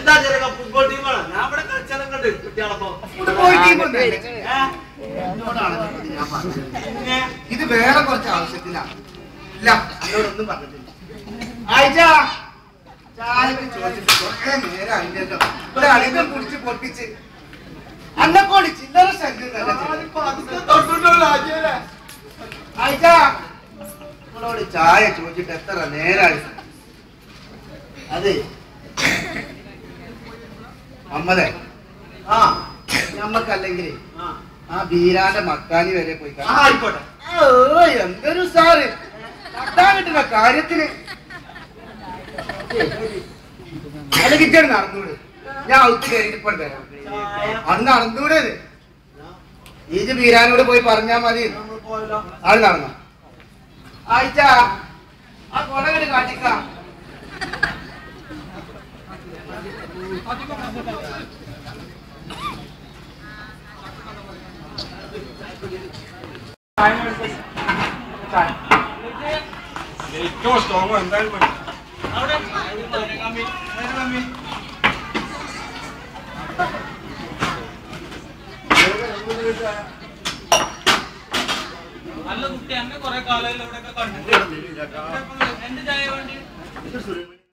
എന്താ ചെറുക്ക ഫുട്ബോൾ ടീമാണ് ഞാൻ ഇവിടെ കളിച്ചാലും കണ്ട് കുട്ടികളപ്പോ ഫുട്ബോൾ ടീം ഇത് വേറെ കുറച്ച് ആവശ്യത്തിനാണ് ഇല്ല എന്നോടൊന്നും പറഞ്ഞിട്ടില്ല ആയിച്ച ചായക്ക് ചോദിച്ചിട്ട് കുറേ നേരം അതിൻ്റെല്ലോ ഒരാളിനെ കുടിച്ച് പൊട്ടിച്ച് അന്നെക്കൊണ്ട് ചില്ലറ ശല്യം ആയിച്ച നിങ്ങളോട് ചായ ചോദിച്ചിട്ട് എത്ര നേരായി അതെ അമ്മതെ ആ നമ്മക്കല്ലെങ്കിൽ ആ ബീരാന്റെ മക്കാനി വരെ പോയി ആയിക്കോട്ടെ എന്തൊരു സാറ് കട്ടാൻ കിട്ടുന്ന കാര്യത്തിന് അല്ലെങ്കിൽ ഇച്ചടി നടന്നൂടെ ഞാൻ ഔത്ത് കയറിയിട്ട് ഇപ്പോൾ തരാം അത് നടന്നൂടെ ഈജ് ബീരാനോട് പോയി പറഞ്ഞാ മതി ആള് നടന്ന ആയിച്ച ആ കൊടകട് കാട്ടിക്കാം ഏറ്റവും സ്ട്രോങ് എന്തായാലും മതി നല്ല കുട്ടി അങ്ങനെ കുറെ കാലം ഇവിടെ കണ്ടിട്ടുണ്ട് എന്റെ ചായ വേണ്ടി